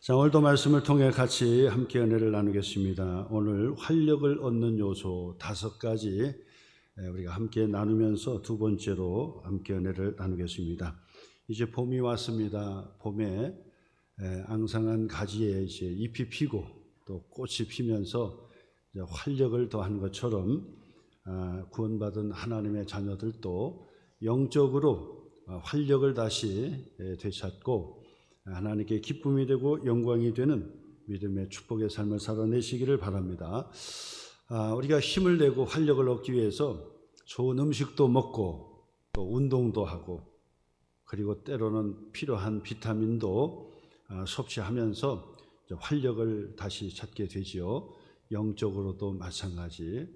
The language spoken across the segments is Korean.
자, 오늘도 말씀을 통해 같이 함께 은혜를 나누겠습니다. 오늘 활력을 얻는 요소 5가지 우리가 함께 나누면서 두 번째로 함께 은혜를 나누겠습니다. 이제 봄이 왔습니다. 봄에 앙상한 가지에 이제 잎이 피고 또 꽃이 피면서 이제 활력을 더한 것처럼 구원받은 하나님의 자녀들도 영적으로 활력을 다시 되찾고 하나님께 기쁨이 되고 영광이 되는 믿음의 축복의 삶을 살아내시기를 바랍니다. 우리가 힘을 내고 활력을 얻기 위해서 좋은 음식도 먹고 또 운동도 하고 그리고 때로는 필요한 비타민도 섭취하면서 활력을 다시 찾게 되지요. 영적으로도 마찬가지.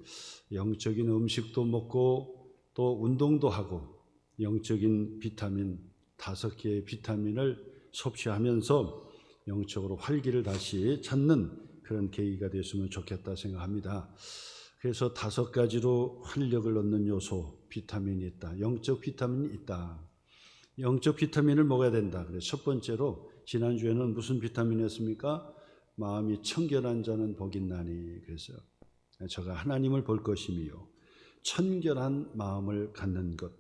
영적인 음식도 먹고 또 운동도 하고 영적인 비타민 5개의 비타민을 섭취하면서 영적으로 활기를 다시 찾는 그런 계기가 됐으면 좋겠다 생각합니다. 그래서 5가지로 활력을 얻는 요소, 비타민이 있다. 영적 비타민이 있다. 영적 비타민을 먹어야 된다. 그래서 첫 번째로 지난주에는 무슨 비타민이었습니까? 마음이 청결한 자는 복이 있나니. 그래서 저가 하나님을 볼 것이며 청결한 마음을 갖는 것,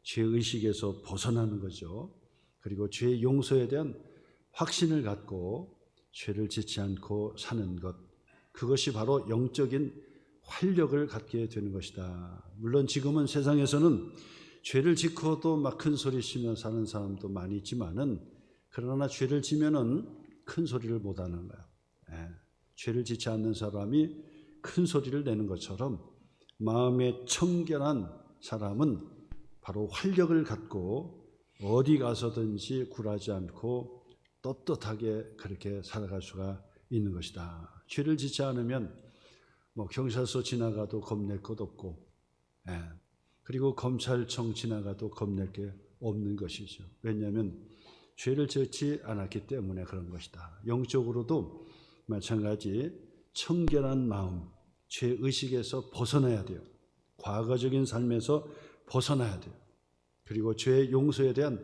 죄의식에서 벗어나는 거죠. 그리고 죄의 용서에 대한 확신을 갖고 죄를 짓지 않고 사는 것, 그것이 바로 영적인 활력을 갖게 되는 것이다. 물론 지금은 세상에서는 죄를 짓고도 막 큰 소리 치며 사는 사람도 많이 있지만은 그러나 죄를 지면은 큰 소리를 못 하는 거야. 죄를 짓지 않는 사람이 큰 소리를 내는 것처럼 마음에 청결한 사람은 바로 활력을 갖고 어디 가서든지 굴하지 않고 떳떳하게 그렇게 살아갈 수가 있는 것이다. 죄를 짓지 않으면 경찰서 지나가도 겁낼 것 없고, 그리고 검찰청 지나가도 겁낼 게 없는 것이죠. 왜냐하면 죄를 짓지 않았기 때문에 그런 것이다. 영적으로도 마찬가지 청결한 마음, 죄의식에서 벗어나야 돼요. 과거적인 삶에서 벗어나야 돼요. 그리고 죄의 용서에 대한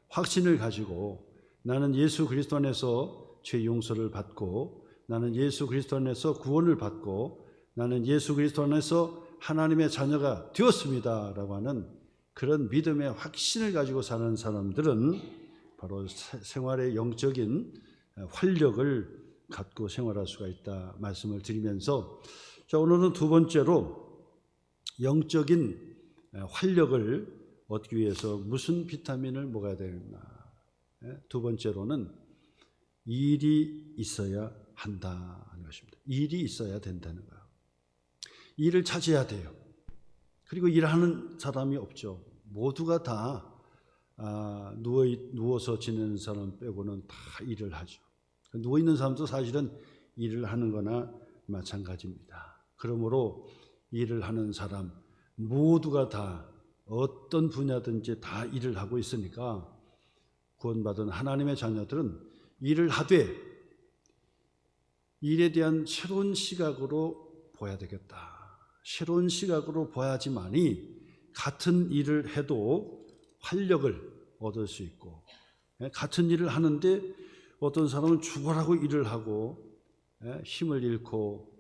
확신을 가지고 나는 예수 그리스도 안에서 죄 용서를 받고 나는 예수 그리스도 안에서 구원을 받고 나는 예수 그리스도 안에서 하나님의 자녀가 되었습니다 라고 하는 그런 믿음의 확신을 가지고 사는 사람들은 바로 생활의 영적인 활력을 갖고 생활할 수가 있다 말씀을 드리면서, 자, 오늘은 두 번째로 영적인 활력을 얻기 위해서 무슨 비타민을 먹어야 되나. 두 번째로는 일이 있어야 한다는 것입니다. 일이 있어야 된다는 거예요. 일을 찾아야 돼요. 그리고 일하는 사람이 없죠. 모두가 다 누워서 지내는 사람 빼고는 다 일을 하죠. 누워있는 사람도 사실은 일을 하는 거나 마찬가지입니다. 그러므로 일을 하는 사람 모두가 다 어떤 분야든지 다 일을 하고 있으니까 구원받은 하나님의 자녀들은 일을 하되 일에 대한 새로운 시각으로 봐야 되겠다. 새로운 시각으로 봐야지만이 같은 일을 해도 활력을 얻을 수 있고, 같은 일을 하는데 어떤 사람은 죽어라고 일을 하고 힘을 잃고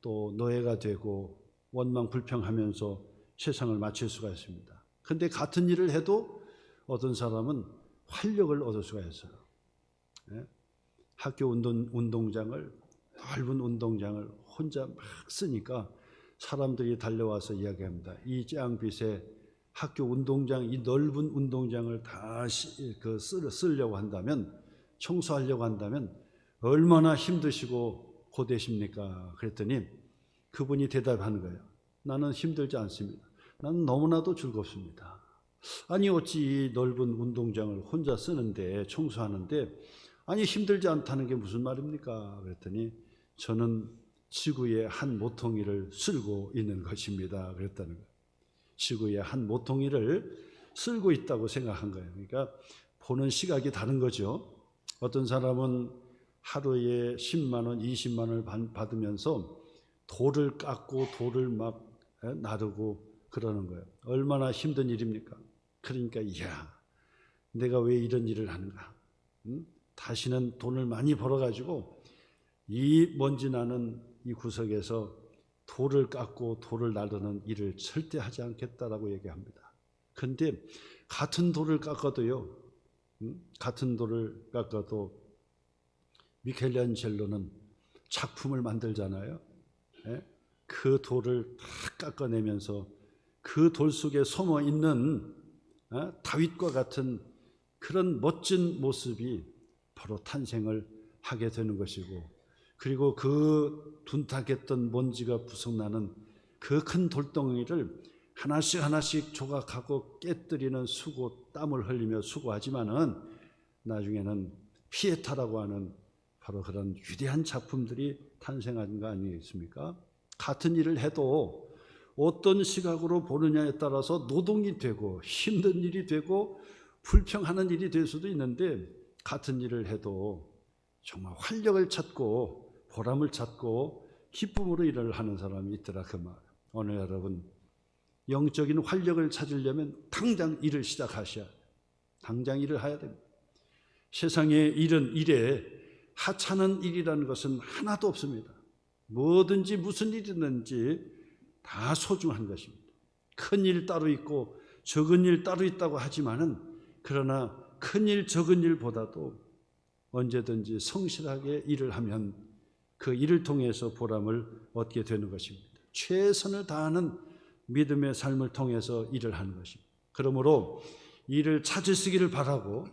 또 노예가 되고 원망불평하면서 세상을 마칠 수가 있습니다. 그런데 같은 일을 해도 어떤 사람은 활력을 얻을 수가 있어요. 학교 운동장을, 넓은 운동장을 혼자 막 쓰니까 사람들이 달려와서 이야기합니다. 이 짱빛에 학교 운동장, 이 넓은 운동장을 다 쓰려고 한다면, 청소하려고 한다면 얼마나 힘드시고 고되십니까? 그랬더니 그분이 대답하는 거예요. 나는 힘들지 않습니다. 나는 너무나도 즐겁습니다. 아니 어찌 이 넓은 운동장을 혼자 쓰는데 청소하는데 아니 힘들지 않다는 게 무슨 말입니까? 그랬더니 저는 지구의 한 모퉁이를 쓸고 있는 것입니다. 그랬다는 거예요. 지구의 한 모퉁이를 쓸고 있다고 생각한 거예요. 그러니까 보는 시각이 다른 거죠. 어떤 사람은 하루에 10만 원, 20만 원을 받으면서 돌을 깎고 돌을 막 나르고 그러는 거예요. 얼마나 힘든 일입니까? 그러니까 이야, 내가 왜 이런 일을 하는가? 다시는 돈을 많이 벌어가지고 이 먼지 나는 이 구석에서 돌을 깎고 돌을 나르는 일을 절대 하지 않겠다라고 얘기합니다. 그런데 같은 돌을 깎아도요, 같은 돌을 깎아도 미켈란젤로는 작품을 만들잖아요. 그 돌을 다 깎아내면서 그 돌 속에 숨어 있는 다윗과 같은 그런 멋진 모습이 바로 탄생을 하게 되는 것이고, 그리고 그 둔탁했던 먼지가 부석나는 그 큰 돌덩이를 하나씩 하나씩 조각하고 깨뜨리는 수고, 땀을 흘리며 수고하지만은 나중에는 피에타라고 하는 바로 그런 위대한 작품들이 탄생한 거 아니겠습니까? 같은 일을 해도 어떤 시각으로 보느냐에 따라서 노동이 되고 힘든 일이 되고 불평하는 일이 될 수도 있는데, 같은 일을 해도 정말 활력을 찾고 보람을 찾고 기쁨으로 일을 하는 사람이 있더라 그 말. 오늘 여러분, 영적인 활력을 찾으려면 당장 일을 시작하셔야 돼요. 당장 일을 해야 됩니다. 세상의 일은 일에 하찮은 일이라는 것은 하나도 없습니다. 뭐든지 무슨 일이든지 다 소중한 것입니다. 큰 일 따로 있고 적은 일 따로 있다고 하지만은, 그러나 큰 일 적은 일보다도 언제든지 성실하게 일을 하면 그 일을 통해서 보람을 얻게 되는 것입니다. 최선을 다하는 믿음의 삶을 통해서 일을 하는 것입니다. 그러므로 일을 찾으시기를 바라고,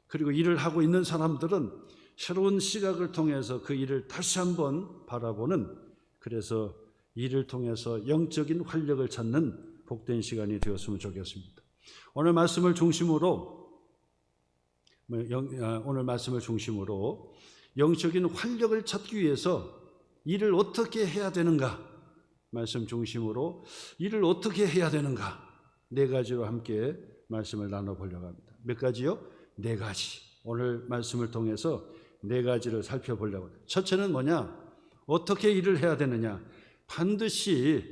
그리고 일을 하고 있는 사람들은 새로운 시각을 통해서 그 일을 다시 한번 바라보는, 그래서 일을 통해서 영적인 활력을 찾는 복된 시간이 되었으면 좋겠습니다. 오늘 말씀을 중심으로 영적인 활력을 찾기 위해서 일을 어떻게 해야 되는가, 말씀 중심으로 일을 어떻게 해야 되는가, 네 가지로 함께 말씀을 나눠보려고 합니다. 몇 가지요? 네 가지. 오늘 말씀을 통해서 네 가지를 살펴보려고 해요. 첫째는 뭐냐? 어떻게 일을 해야 되느냐? 반드시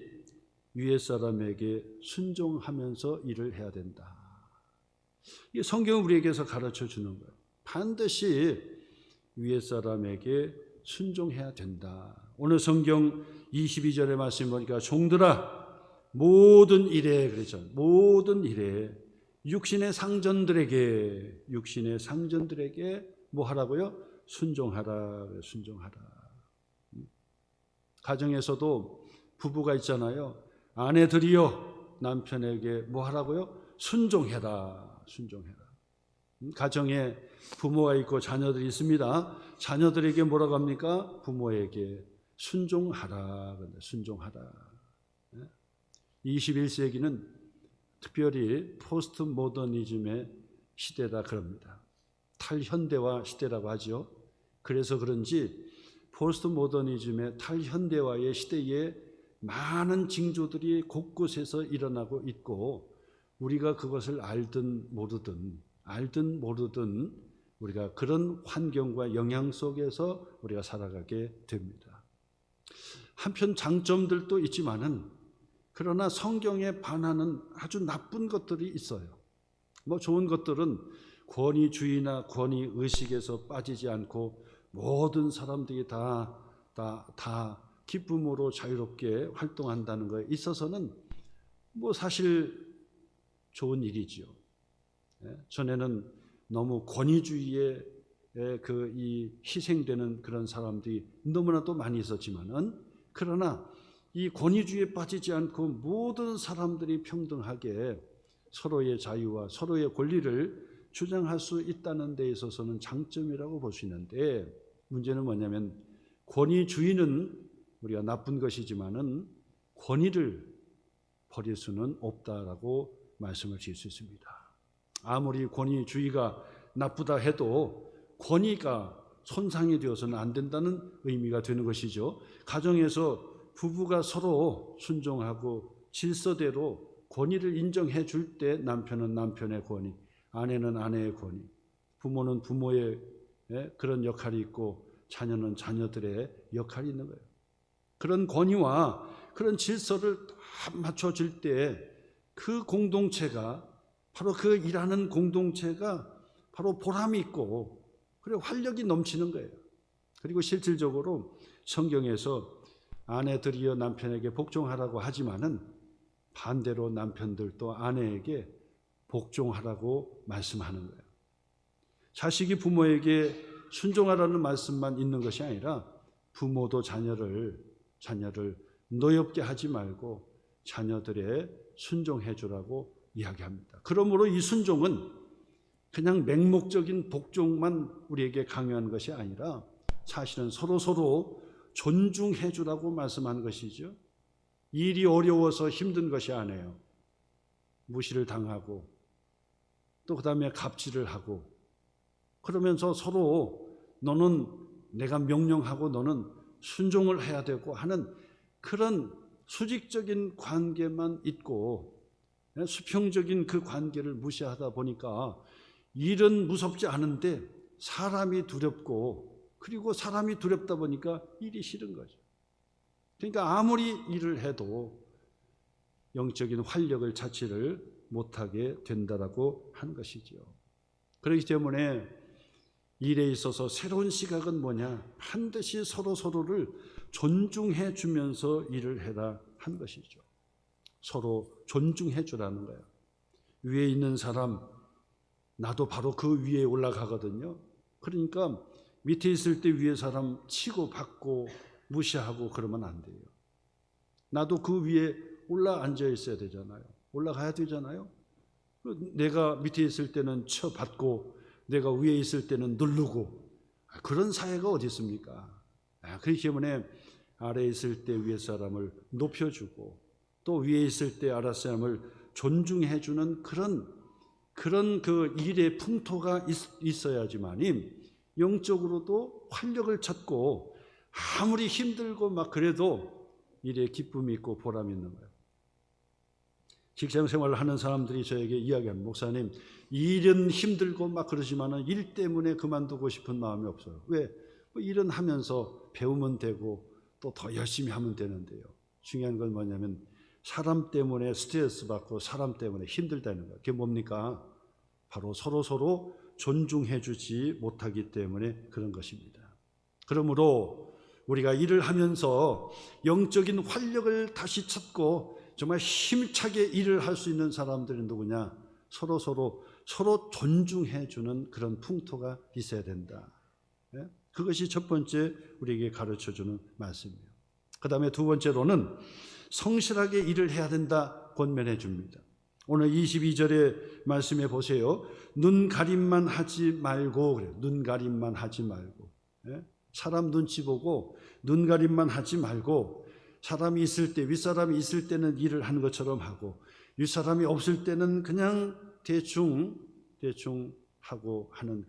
위에 사람에게 순종하면서 일을 해야 된다. 이 성경은 우리에게서 가르쳐 주는 거예요. 반드시 위에 사람에게 순종해야 된다. 오늘 성경 22절의 말씀 보니까 종들아 모든 일에, 그렇죠, 모든 일에 육신의 상전들에게 뭐 하라고요? 순종하라. 순종하라. 가정에서도 부부가 있잖아요. 아내들이여 남편에게 뭐 하라고요? 순종해라. 순종해라. 가정에 부모가 있고 자녀들이 있습니다. 자녀들에게 뭐라고 합니까? 부모에게 순종하라. 순종하라. 21세기는 특별히 포스트 모더니즘의 시대다 그럽니다. 탈현대화 시대라고 하죠. 그래서 그런지 포스트 모더니즘의 탈현대화의 시대에 많은 징조들이 곳곳에서 일어나고 있고, 우리가 그것을 알든 모르든 우리가 그런 환경과 영향 속에서 우리가 살아가게 됩니다. 한편 장점들도 있지만은, 그러나 성경에 반하는 아주 나쁜 것들이 있어요. 좋은 것들은 권위주의나 권위의식에서 빠지지 않고 모든 사람들이 다 기쁨으로 자유롭게 활동한다는 것에 있어서는 사실 좋은 일이지요. 전에는 너무 권위주의에 이 희생되는 그런 사람들이 너무나도 많이 있었지만은, 그러나 이 권위주의에 빠지지 않고 모든 사람들이 평등하게 서로의 자유와 서로의 권리를 주장할 수 있다는 데 있어서는 장점이라고 볼 수 있는데, 문제는 뭐냐면 권위주의는 우리가 나쁜 것이지만은 권위를 버릴 수는 없다라고 말씀을 드릴 수 있습니다. 아무리 권위주의가 나쁘다 해도 권위가 손상이 되어서는 안 된다는 의미가 되는 것이죠. 가정에서 부부가 서로 순종하고 질서대로 권위를 인정해 줄 때 남편은 남편의 권위, 아내는 아내의 권위, 부모는 부모의 그런 역할이 있고 자녀는 자녀들의 역할이 있는 거예요. 그런 권위와 그런 질서를 다 맞춰질 때 그 공동체가, 바로 그 일하는 공동체가 바로 보람이 있고, 그래 활력이 넘치는 거예요. 그리고 실질적으로 성경에서 아내들이여 남편에게 복종하라고 하지만은 반대로 남편들도 아내에게 복종하라고 말씀하는 거예요. 자식이 부모에게 순종하라는 말씀만 있는 것이 아니라 부모도 자녀를 노엽게 하지 말고 자녀들의 순종해 주라고 이야기합니다. 그러므로 이 순종은 그냥 맹목적인 복종만 우리에게 강요하는 것이 아니라 사실은 서로 존중해 주라고 말씀하는 것이죠. 일이 어려워서 힘든 것이 아니에요. 무시를 당하고 또 그다음에 갑질을 하고 그러면서 서로 너는 내가 명령하고 너는 순종을 해야 되고 하는 그런 수직적인 관계만 있고 수평적인 그 관계를 무시하다 보니까 일은 무섭지 않은데 사람이 두렵고 그리고 사람이 두렵다 보니까 일이 싫은 거죠. 그러니까 아무리 일을 해도 영적인 활력을 자취를 못하게 된다라고 하는 것이죠. 그렇기 때문에 일에 있어서 새로운 시각은 뭐냐? 반드시 서로를 존중해 주면서 일을 해라 한 것이죠. 서로 존중해 주라는 거예요. 위에 있는 사람 나도 바로 그 위에 올라가거든요. 그러니까 밑에 있을 때 위에 사람 치고 받고 무시하고 그러면 안 돼요. 나도 그 위에 올라앉아 있어야 되잖아요. 올라가야 되잖아요. 내가 밑에 있을 때는 쳐받고 내가 위에 있을 때는 누르고 그런 사회가 어디 있습니까? 그렇기 때문에 아래에 있을 때 위에 사람을 높여주고 또 위에 있을 때 아래 사람을 존중해 주는 그런 그 일의 풍토가 있어야지만이 영적으로도 활력을 찾고 아무리 힘들고 막 그래도 일에 기쁨이 있고 보람이 있는 거예요. 직장 생활을 하는 사람들이 저에게 이야기합니다. 목사님, 일은 힘들고 막 그러지만은 일 때문에 그만두고 싶은 마음이 없어요. 왜? 일은 하면서 배우면 되고 또 더 열심히 하면 되는데요. 중요한 건 뭐냐면 사람 때문에 스트레스 받고 사람 때문에 힘들다는 거예요. 그게 뭡니까? 바로 서로 존중해 주지 못하기 때문에 그런 것입니다. 그러므로 우리가 일을 하면서 영적인 활력을 다시 찾고 정말 힘차게 일을 할 수 있는 사람들이 누구냐? 서로 존중해 주는 그런 풍토가 있어야 된다. 그것이 첫 번째 우리에게 가르쳐 주는 말씀이에요. 그 다음에 두 번째로는 성실하게 일을 해야 된다 권면해 줍니다. 오늘 22절의 말씀에 보세요. 눈 가림만 하지 말고 그래요. 눈 가림만 하지 말고. 사람 눈치 보고 눈 가림만 하지 말고 사람이 있을 때 윗사람이 있을 때는 일을 하는 것처럼 하고 윗사람이 없을 때는 그냥 대충 하고 하는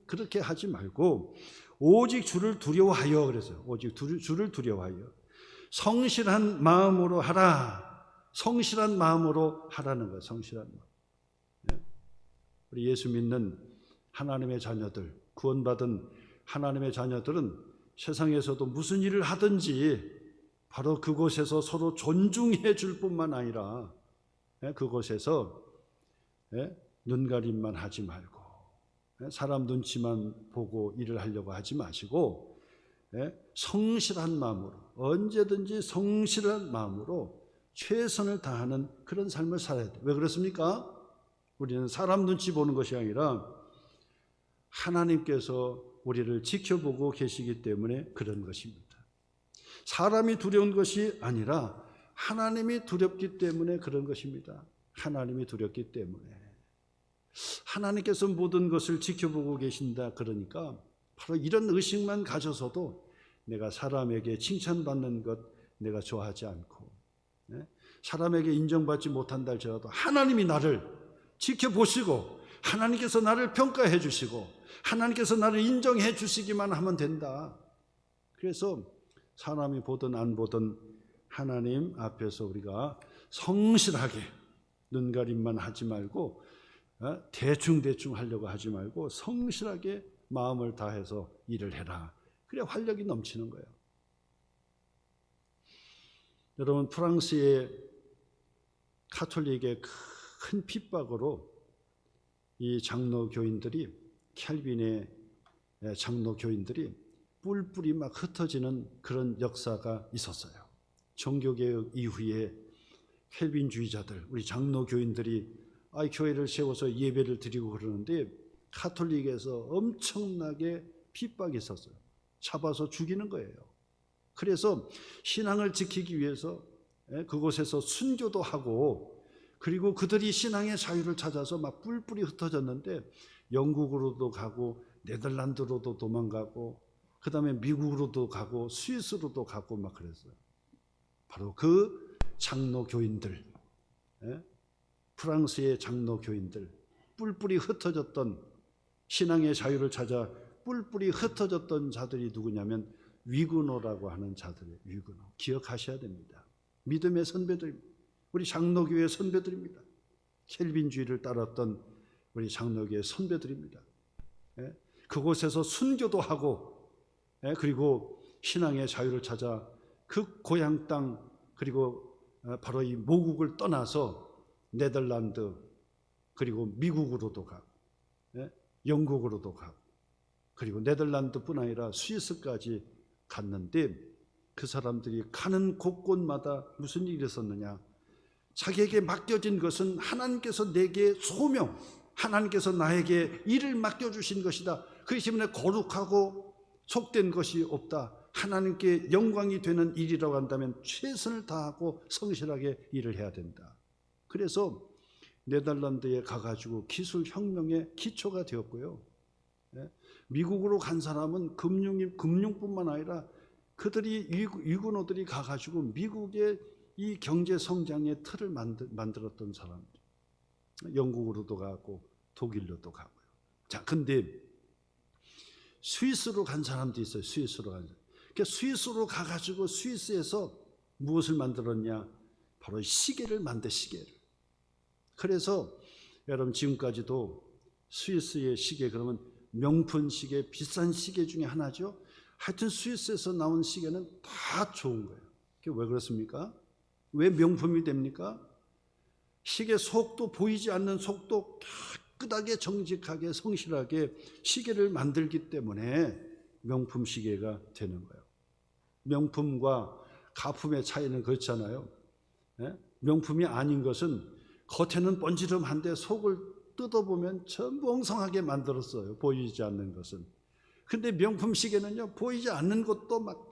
그렇게 하지 말고 오직 주를 두려워하여 그래서 오직 주를 두려워하여 성실한 마음으로 하라. 성실한 마음으로 하라는 거예요. 성실한 마음. 우리 예수 믿는 하나님의 자녀들, 구원받은 하나님의 자녀들은 세상에서도 무슨 일을 하든지 바로 그곳에서 서로 존중해 줄 뿐만 아니라 그곳에서 눈가림만 하지 말고 사람 눈치만 보고 일을 하려고 하지 마시고 성실한 마음으로 언제든지 성실한 마음으로 최선을 다하는 그런 삶을 살아야 돼요. 왜 그렇습니까? 우리는 사람 눈치 보는 것이 아니라 하나님께서 우리를 지켜보고 계시기 때문에 그런 것입니다. 사람이 두려운 것이 아니라 하나님이 두렵기 때문에 그런 것입니다. 하나님이 두렵기 때문에. 하나님께서 모든 것을 지켜보고 계신다 그러니까 바로 이런 의식만 가져서도 내가 사람에게 칭찬받는 것 내가 좋아하지 않고 사람에게 인정받지 못한다 할지라도 하나님이 나를 지켜보시고 하나님께서 나를 평가해 주시고 하나님께서 나를 인정해 주시기만 하면 된다. 그래서 사람이 보든 안 보든 하나님 앞에서 우리가 성실하게 눈가림만 하지 말고 대충 하려고 하지 말고 성실하게 마음을 다해서 일을 해라. 그래 활력이 넘치는 거예요. 여러분 프랑스의 가톨릭의 큰 핍박으로 이 장로 교인들이 캘빈의 장로 교인들이 뿔뿔이 막 흩어지는 그런 역사가 있었어요. 종교개혁 이후에 켈빈주의자들, 우리 장로 교인들이 교회를 세워서 예배를 드리고 그러는데 카톨릭에서 엄청나게 핍박이 있었어요. 잡아서 죽이는 거예요. 그래서 신앙을 지키기 위해서 그곳에서 순교도 하고, 그리고 그들이 신앙의 자유를 찾아서 막 뿔뿔이 흩어졌는데 영국으로도 가고 네덜란드로도 도망가고 그 다음에 미국으로도 가고 스위스로도 가고 막 그랬어요. 바로 그 장로 교인들, 프랑스의 장로 교인들, 뿔뿔이 흩어졌던, 신앙의 자유를 찾아 뿔뿔이 흩어졌던 자들이 누구냐면 위그노라고 하는 자들이에요. 위그노. 기억하셔야 됩니다. 믿음의 선배들입니다. 우리 장로교회 선배들입니다. 켈빈주의를 따랐던 우리 장로교회 선배들입니다. 그곳에서 순교도 하고, 그리고 신앙의 자유를 찾아 그 고향 땅, 그리고 바로 이 모국을 떠나서 네덜란드, 그리고 미국으로도 가고 영국으로도 가고, 그리고 네덜란드뿐 아니라 스위스까지 갔는데 그 사람들이 가는 곳곳마다 무슨 일이 있었느냐? 자기에게 맡겨진 것은 하나님께서 내게 소명, 하나님께서 나에게 일을 맡겨주신 것이다. 그렇기 때문에 거룩하고 속된 것이 없다. 하나님께 영광이 되는 일이라고 한다면 최선을 다하고 성실하게 일을 해야 된다. 그래서 네덜란드에 가가지고 기술혁명의 기초가 되었고요. 미국으로 간 사람은 금융뿐만 아니라 그들이 위그노들이 가가지고 미국의 이 경제 성장의 틀을 만들었던 사람들. 영국으로도 가고 독일로도 가고요. 자, 근데 스위스로 간 사람도 있어요. 스위스로 간 사람. 그러니까 스위스로 가가지고 스위스에서 무엇을 만들었냐? 바로 시계를 만든 시계를. 그래서 여러분 지금까지도 스위스의 시계, 그러면 명품 시계, 비싼 시계 중에 하나죠. 하여튼 스위스에서 나온 시계는 다 좋은 거예요. 그게 왜 그렇습니까? 왜 명품이 됩니까? 시계 속도, 보이지 않는 속도, 깨끗하게 정직하게 성실하게 시계를 만들기 때문에 명품 시계가 되는 거예요. 명품과 가품의 차이는 그렇잖아요. 명품이 아닌 것은 겉에는 번지름한데 속을 뜯어보면 전부 엉성하게 만들었어요. 보이지 않는 것은. 근데 명품 시계는요, 보이지 않는 것도 막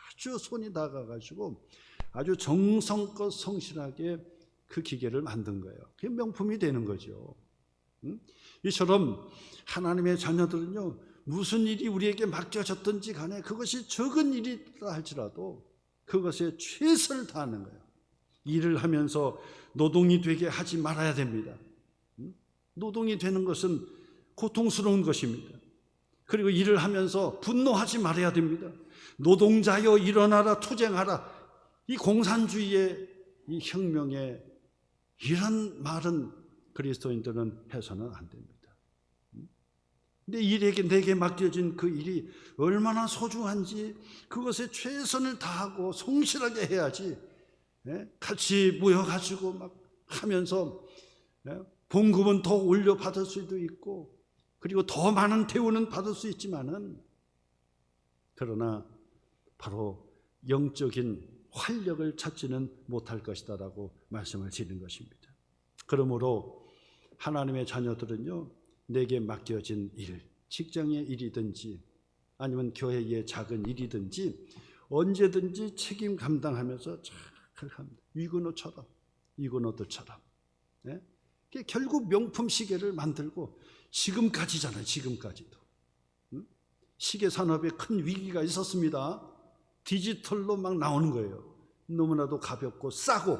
아주 손이 닿아가지고 아주 정성껏 성실하게 그 기계를 만든 거예요. 그게 명품이 되는 거죠. 이처럼 하나님의 자녀들은요, 무슨 일이 우리에게 맡겨졌든지 간에 그것이 적은 일이라 할지라도 그것에 최선을 다하는 거예요. 일을 하면서 노동이 되게 하지 말아야 됩니다. 노동이 되는 것은 고통스러운 것입니다. 그리고 일을 하면서 분노하지 말아야 됩니다. 노동자여 일어나라, 투쟁하라. 이 공산주의의 이 혁명에 이런 말은 그리스도인들은 해서는 안 됩니다. 근데 일에게 내게 맡겨진 그 일이 얼마나 소중한지 그것에 최선을 다하고 성실하게 해야지. 같이 모여가지고 막 하면서 봉급은 더 올려 받을 수도 있고, 그리고 더 많은 대우는 받을 수 있지만은, 그러나 바로 영적인 활력을 찾지는 못할 것이다라고 말씀을 드리는 것입니다. 그러므로 하나님의 자녀들은요, 내게 맡겨진 일, 직장의 일이든지 아니면 교회의 작은 일이든지 언제든지 책임 감당하면서 잘 합니다. 위그노들처럼. 결국 명품 시계를 만들고 지금까지잖아요. 지금까지도. 시계 산업에 큰 위기가 있었습니다. 디지털로 막 나오는 거예요. 너무나도 가볍고 싸고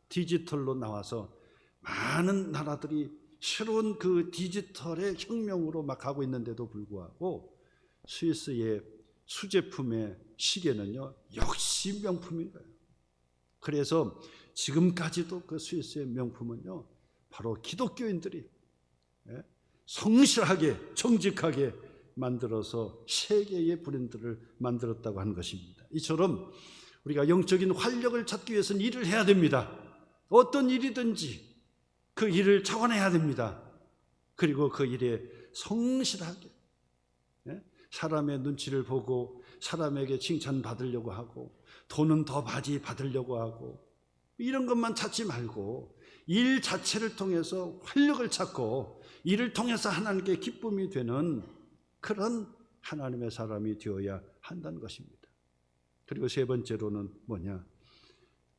디지털로 나와서 많은 나라들이 새로운 그 디지털의 혁명으로 막 가고 있는데도 불구하고 스위스의 수제품의 시계는요, 역시 명품인 거예요. 그래서 지금까지도 그 스위스의 명품은요, 바로 기독교인들이 성실하게 정직하게 만들어서 세계의 브랜드를 만들었다고 하는 것입니다. 이처럼 우리가 영적인 활력을 찾기 위해서는 일을 해야 됩니다. 어떤 일이든지 그 일을 자원해야 됩니다. 그리고 그 일에 성실하게 사람의 눈치를 보고 사람에게 칭찬받으려고 하고 돈은 더 많이 받으려고 하고 이런 것만 찾지 말고 일 자체를 통해서 활력을 찾고 이를 통해서 하나님께 기쁨이 되는 그런 하나님의 사람이 되어야 한다는 것입니다. 그리고 세 번째로는 뭐냐?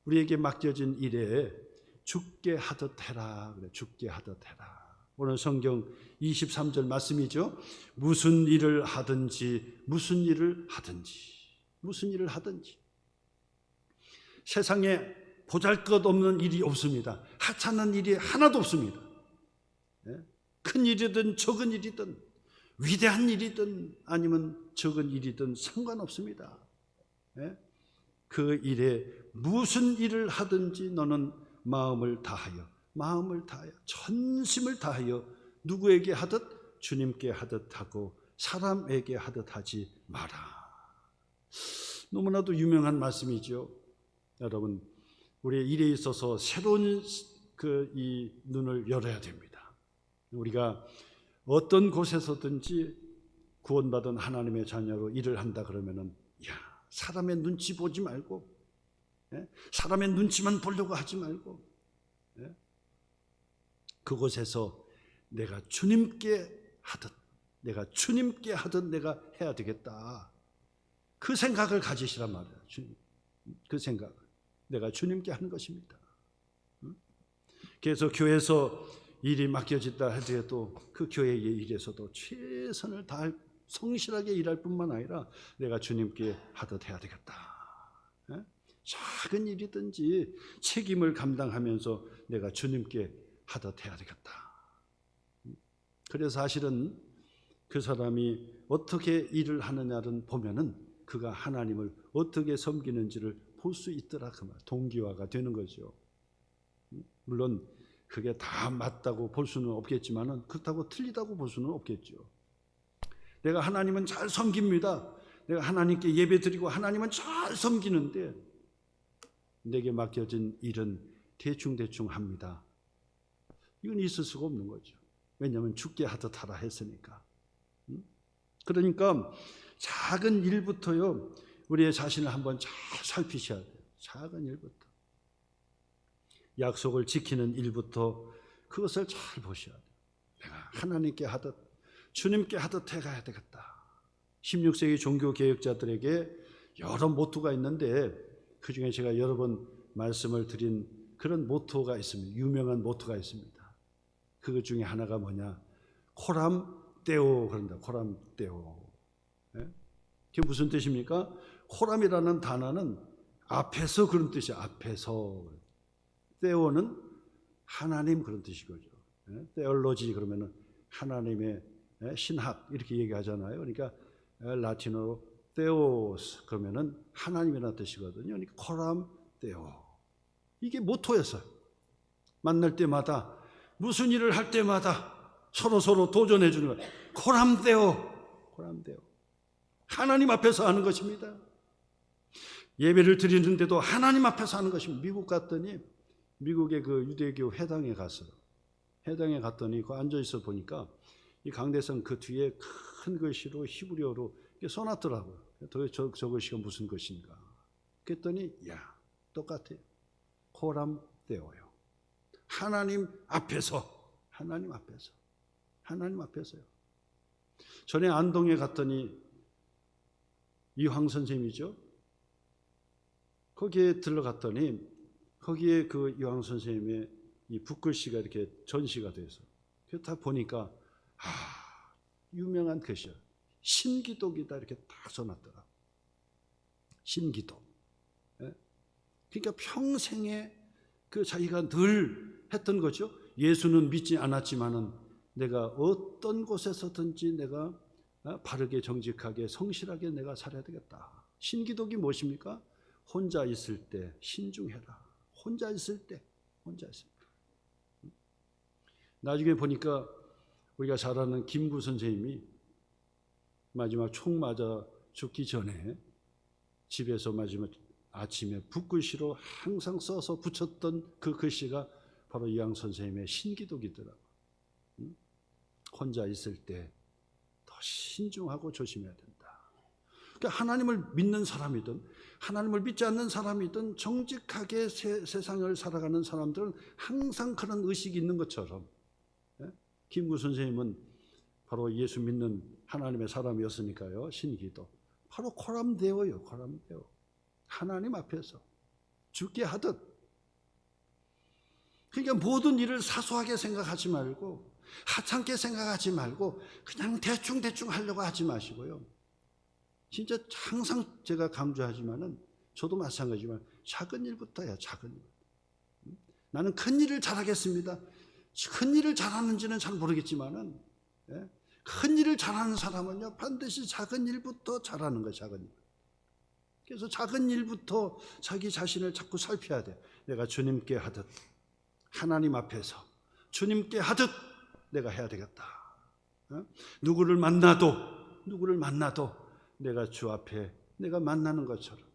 우리에게 맡겨진 일에 죽게 하듯 해라. 그래, 죽게 하듯 해라. 오늘 성경 23절 말씀이죠. 무슨 일을 하든지 무슨 일을 하든지 세상에 보잘것없는 일이 없습니다. 하찮은 일이 하나도 없습니다. 큰 일이든 적은 일이든 위대한 일이든 아니면 적은 일이든 상관없습니다. 그 일에 무슨 일을 하든지 너는 마음을 다하여 전심을 다하여 누구에게 하듯 주님께 하듯 하고 사람에게 하듯 하지 마라. 너무나도 유명한 말씀이죠. 여러분, 우리의 일에 있어서 새로운 이 눈을 열어야 됩니다. 우리가 어떤 곳에서든지 구원받은 하나님의 자녀로 일을 한다 그러면은 사람의 눈치 보지 말고 사람의 눈치만 보려고 하지 말고 그곳에서 내가 주님께 하듯 내가 해야 되겠다. 그 생각을 가지시란 말이에요. 그 생각. 내가 주님께 하는 것입니다. 그래서 교회에서 일이 맡겨진다 하더라도 그 교회의 일에서도 최선을 다할 성실하게 일할 뿐만 아니라 내가 주님께 하듯 해야 되겠다. 작은 일이든지 책임을 감당하면서 내가 주님께 하듯 해야 되겠다. 그래서 사실은 그 사람이 어떻게 일을 하느냐를 보면은 그가 하나님을 어떻게 섬기는지를 볼 수 있더라. 그 말. 동기화가 되는 거죠. 물론 그게 다 맞다고 볼 수는 없겠지만은 그렇다고 틀리다고 볼 수는 없겠죠. 내가 하나님은 잘 섬깁니다. 내가 하나님께 예배드리고 하나님은 잘 섬기는데 내게 맡겨진 일은 대충 합니다. 이건 있을 수가 없는 거죠. 왜냐하면 죽게 하듯 하라 했으니까. 그러니까 작은 일부터요, 우리의 자신을 한번 잘 살피셔야 돼요. 작은 일부터. 약속을 지키는 일부터 그것을 잘 보셔야 돼요. 내가 하나님께 하듯 주님께 하듯 해가야 되겠다. 16세기 종교개혁자들에게 여러 모토가 있는데 그 중에 제가 여러 번 말씀을 드린 그런 모토가 있습니다. 유명한 모토가 있습니다. 그 중에 하나가 뭐냐? 코람 데오 그런다. 코람 데오. 그게 무슨 뜻입니까? 코람이라는 단어는 앞에서 그런 뜻이에요. 앞에서. 데오는 하나님 그런 뜻이거죠. 데올로지 그러면은 하나님의 신학 이렇게 얘기하잖아요. 그러니까 라틴어로 데오스 그러면은 하나님이라는 뜻이거든요. 그러니까 코람 데오. 이게 모토였어요. 만날 때마다 무슨 일을 할 때마다 서로 도전해 주는 거예요. 코람 데오. 하나님 앞에서 하는 것입니다. 예배를 드리는데도 하나님 앞에서 하는 것입니다. 미국 갔더니 미국의 그 유대교 회당에 갔어요. 회당에 갔더니 그 앉아 있어 보니까 이 강대상 그 뒤에 큰 글씨로 히브리어로 써놨더라고요. 도대체 저것이 무슨 것인가? 그랬더니 똑같아요. 코람 데오요. 하나님 앞에서요. 전에 안동에 갔더니 이황 선생님이죠. 거기에 들러갔더니 거기에 그 이황 선생님의 이 붓글씨가 이렇게 전시가 돼서 딱 보니까 유명한 글씨야. 신기독이다 이렇게 딱 써놨더라. 신기독. 그러니까 평생에 그 자기가 늘 했던 거죠. 예수는 믿지 않았지만은 내가 어떤 곳에서든지 내가 바르게 정직하게 성실하게 내가 살아야 되겠다. 신기독이 무엇입니까? 혼자 있을 때 신중해라. 혼자 있을 때. 나중에 보니까 우리가 잘 아는 김구 선생님이 마지막 총 맞아 죽기 전에 집에서 마지막 아침에 붓글씨로 항상 써서 붙였던 그 글씨가 바로 이황 선생님의 신기독이더라고요. 혼자 있을 때 더 신중하고 조심해야 된다. 그러니까 하나님을 믿는 사람이든 하나님을 믿지 않는 사람이든 정직하게 세상을 살아가는 사람들은 항상 그런 의식이 있는 것처럼, 김구 선생님은 바로 예수 믿는 하나님의 사람이었으니까요. 신기도 바로 코람데오요. 코람데오. 하나님 앞에서 죽게 하듯. 그러니까 모든 일을 사소하게 생각하지 말고 하찮게 생각하지 말고 그냥 대충 하려고 하지 마시고요. 진짜 항상 제가 강조하지만은 저도 마찬가지지만 작은 일부터야. 작은 일. 나는 큰 일을 잘하겠습니다. 큰 일을 잘하는지는 잘 모르겠지만은 큰 일을 잘하는 사람은요 반드시 작은 일부터 잘하는 거예요. 작은 일. 그래서 작은 일부터 자기 자신을 자꾸 살펴야 돼. 내가 주님께 하듯 하나님 앞에서 주님께 하듯 내가 해야 되겠다. 누구를 만나도 내가 주 앞에 내가 만나는 것처럼,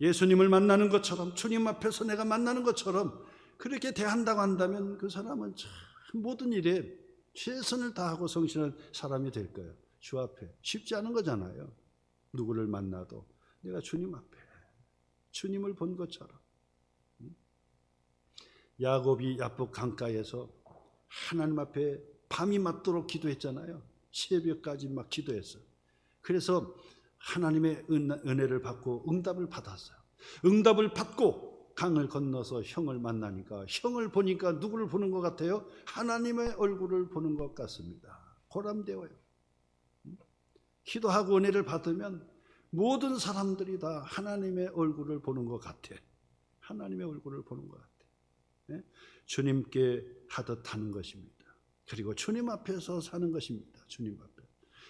예수님을 만나는 것처럼, 주님 앞에서 내가 만나는 것처럼 그렇게 대한다고 한다면 그 사람은 참 모든 일에 최선을 다하고 성실한 사람이 될 거예요. 주 앞에. 쉽지 않은 거잖아요. 누구를 만나도 내가 주님 앞에 주님을 본 것처럼. 야곱이 야복 강가에서 하나님 앞에 밤이 맞도록 기도했잖아요. 새벽까지 막 기도했어요. 그래서 하나님의 은혜를 받고 응답을 받았어요. 응답을 받고 강을 건너서 형을 만나니까 형을 보니까 누구를 보는 것 같아요? 하나님의 얼굴을 보는 것 같습니다. 고람되어요. 기도하고 은혜를 받으면 모든 사람들이 다 하나님의 얼굴을 보는 것 같아. 하나님의 얼굴을 보는 것 같아. 주님께 하듯 하는 것입니다. 그리고 주님 앞에서 사는 것입니다. 주님 앞에.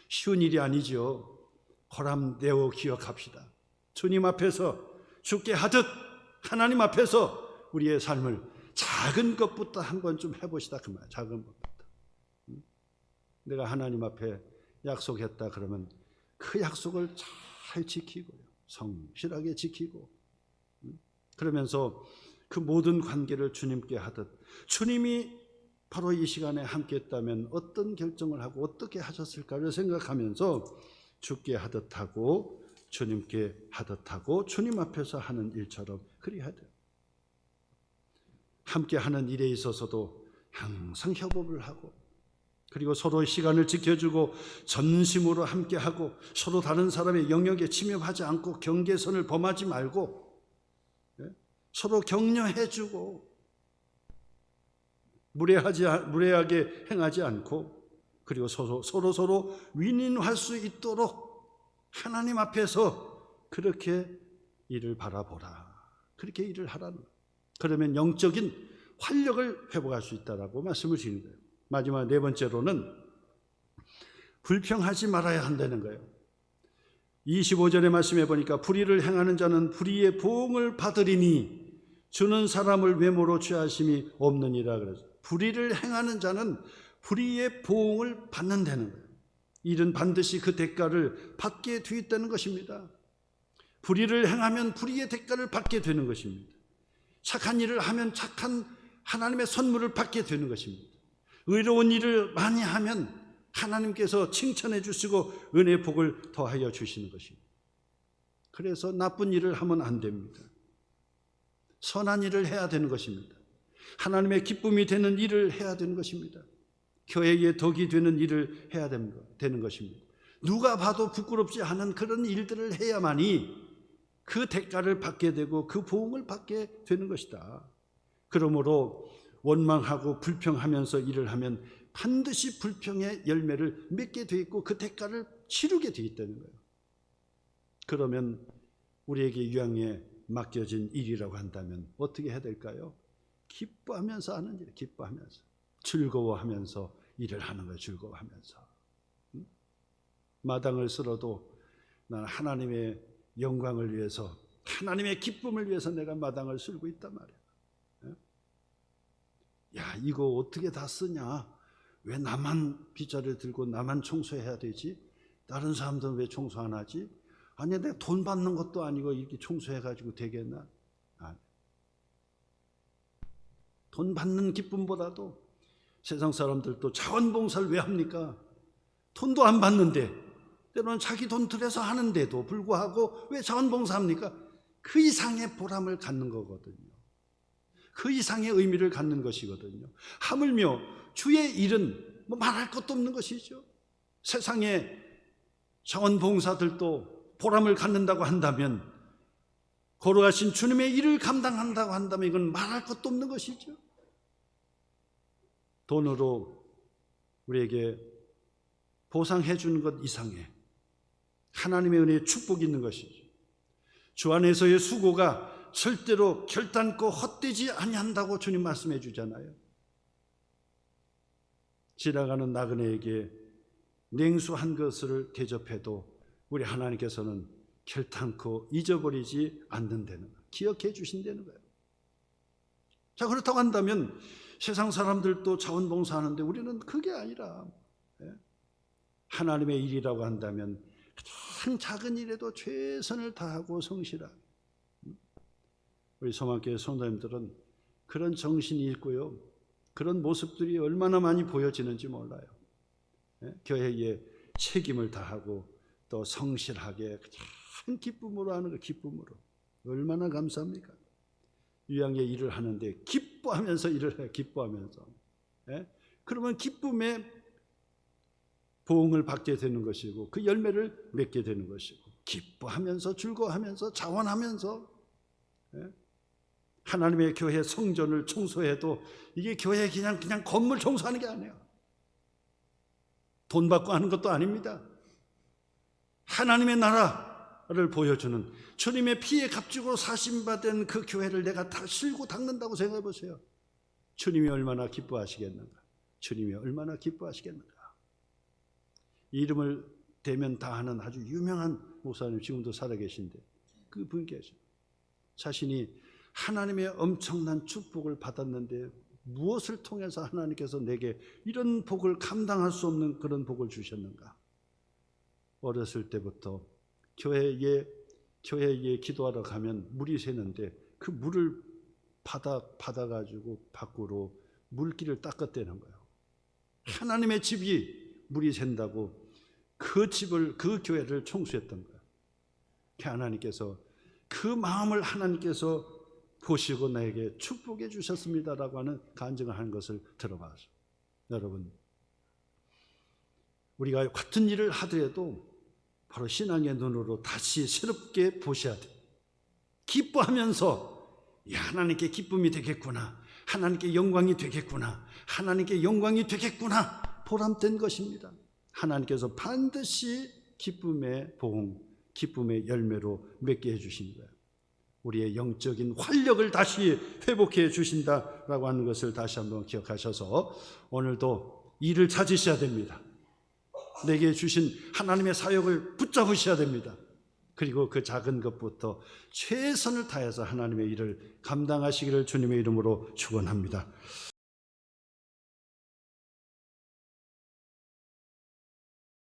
쉬운 일이 아니죠. 고람되어 기억합시다. 주님 앞에서 주께 하듯 하나님 앞에서 우리의 삶을 작은 것부터 한번 좀 해보시다 그 말. 작은 것부터. 내가 하나님 앞에 약속했다 그러면 그 약속을 잘 지키고요. 성실하게 지키고 그러면서 그 모든 관계를 주님께 하듯, 주님이 바로 이 시간에 함께 했다면 어떤 결정을 하고 어떻게 하셨을까를 생각하면서 주께 하듯 하고 주님께 하듯 하고 주님 앞에서 하는 일처럼 그리 해야 돼요. 함께 하는 일에 있어서도 항상 협업을 하고, 그리고 서로 시간을 지켜주고 전심으로 함께 하고, 서로 다른 사람의 영역에 침입하지 않고 경계선을 범하지 말고 서로 격려해주고 무례하게 행하지 않고, 그리고 서로 윈윈할 수 있도록 하나님 앞에서 그렇게 일을 바라보라. 그렇게 일을 하라는 거예요. 그러면 영적인 활력을 회복할 수 있다라고 말씀을 드리는 거예요. 마지막 네 번째로는 불평하지 말아야 한다는 거예요. 25절의 말씀에 보니까 불의를 행하는 자는 불의의 보응을 받으리니 주는 사람을 외모로 취하심이 없느니라 그래서 불의를 행하는 자는 불의의 보응을 받는다는 거예요. 일은 반드시 그 대가를 받게 돼 있다는 것입니다. 불의를 행하면 불의의 대가를 받게 되는 것입니다. 착한 일을 하면 착한 하나님의 선물을 받게 되는 것입니다. 의로운 일을 많이 하면 하나님께서 칭찬해 주시고 은혜의 복을 더하여 주시는 것입니다. 그래서 나쁜 일을 하면 안 됩니다. 선한 일을 해야 되는 것입니다. 하나님의 기쁨이 되는 일을 해야 되는 것입니다. 교회의 덕이 되는 일을 해야 되는 것입니다. 누가 봐도 부끄럽지 않은 그런 일들을 해야만이 그 대가를 받게 되고 그 보응을 받게 되는 것이다. 그러므로 원망하고 불평하면서 일을 하면 반드시 불평의 열매를 맺게 돼 있고 그 대가를 치르게 돼 있다는 거예요. 그러면 우리에게 유황에 맡겨진 일이라고 한다면 어떻게 해야 될까요? 기뻐하면서 하는 일, 기뻐하면서 즐거워하면서 일을 하는 거예요. 즐거워하면서. 마당을 쓸어도 나는 하나님의 영광을 위해서, 하나님의 기쁨을 위해서 내가 마당을 쓸고 있단 말이야. 야, 이거 어떻게 다 쓰냐? 왜 나만 빗자루를 들고 나만 청소해야 되지? 다른 사람들은 왜 청소 안 하지? 아니, 내가 돈 받는 것도 아니고 이렇게 청소해가지고 되겠나? 아니. 돈 받는 기쁨보다도 세상 사람들도 자원봉사를 왜 합니까? 돈도 안 받는데, 때로는 자기 돈 들여서 하는데도 불구하고 왜 자원봉사합니까? 그 이상의 보람을 갖는 거거든요. 그 이상의 의미를 갖는 것이거든요. 하물며 주의 일은 뭐 말할 것도 없는 것이죠. 세상에 자원봉사들도 보람을 갖는다고 한다면, 걸어가신 주님의 일을 감당한다고 한다면 이건 말할 것도 없는 것이죠. 돈으로 우리에게 보상해 주는 것 이상에 하나님의 은혜의 축복이 있는 것이죠. 주 안에서의 수고가 절대로 결단코 헛되지 아니한다고 주님 말씀해 주잖아요. 지나가는 나그네에게 냉수 한 것을 대접해도 우리 하나님께서는 결단코 잊어버리지 않는다는 거예요. 기억해 주신다는 거예요. 자, 그렇다고 한다면 세상 사람들도 자원봉사하는데 우리는 그게 아니라, 하나님의 일이라고 한다면 가장 작은 일에도 최선을 다하고 성실하게. 우리 소망교회 성도님들은 그런 정신이 있고요, 그런 모습들이 얼마나 많이 보여지는지 몰라요. 교회에 책임을 다하고 또 성실하게 가장 기쁨으로 하는 거, 기쁨으로. 얼마나 감사합니까? 유양의 일을 하는데 기뻐하면서 일을 해요. 기뻐하면서. 그러면 기쁨의 보응을 받게 되는 것이고 그 열매를 맺게 되는 것이고, 기뻐하면서 즐거워하면서 자원하면서, 하나님의 교회 성전을 청소해도 이게 교회 그냥 건물 청소하는 게 아니에요. 돈 받고 하는 것도 아닙니다. 하나님의 나라를 보여주는, 주님의 피에 값주고 사심받은 그 교회를 내가 다 실고 닦는다고 생각해 보세요. 주님이 얼마나 기뻐하시겠는가. 주님이 얼마나 기뻐하시겠는가. 이름을 대면 다 하는 아주 유명한 목사님, 지금도 살아계신데 그 분 계셔. 자신이 하나님의 엄청난 축복을 받았는데 무엇을 통해서 하나님께서 내게 이런 복을 감당할 수 없는 그런 복을 주셨는가. 어렸을 때부터 교회에 기도하러 가면 물이 새는데 그 물을 받아가지고 밖으로 물길을 닦았다는 거예요. 하나님의 집이 물이 샌다고 그 집을, 그 교회를 청소했던 거예요. 하나님께서 그 마음을 하나님께서 보시고 나에게 축복해 주셨습니다라고 하는 간증을 하는 것을 들어봐서, 여러분, 우리가 같은 일을 하더라도 바로 신앙의 눈으로 다시 새롭게 보셔야 돼요. 기뻐하면서 하나님께 기쁨이 되겠구나, 하나님께 영광이 되겠구나, 하나님께 영광이 되겠구나, 보람된 것입니다. 하나님께서 반드시 기쁨의 보응, 기쁨의 열매로 맺게 해주신 거예요. 우리의 영적인 활력을 다시 회복해 주신다라고 하는 것을 다시 한번 기억하셔서 오늘도 일을 찾으셔야 됩니다. 내게 주신 하나님의 사역을 붙잡으셔야 됩니다. 그리고 그 작은 것부터 최선을 다해서 하나님의 일을 감당하시기를 주님의 이름으로 축원합니다.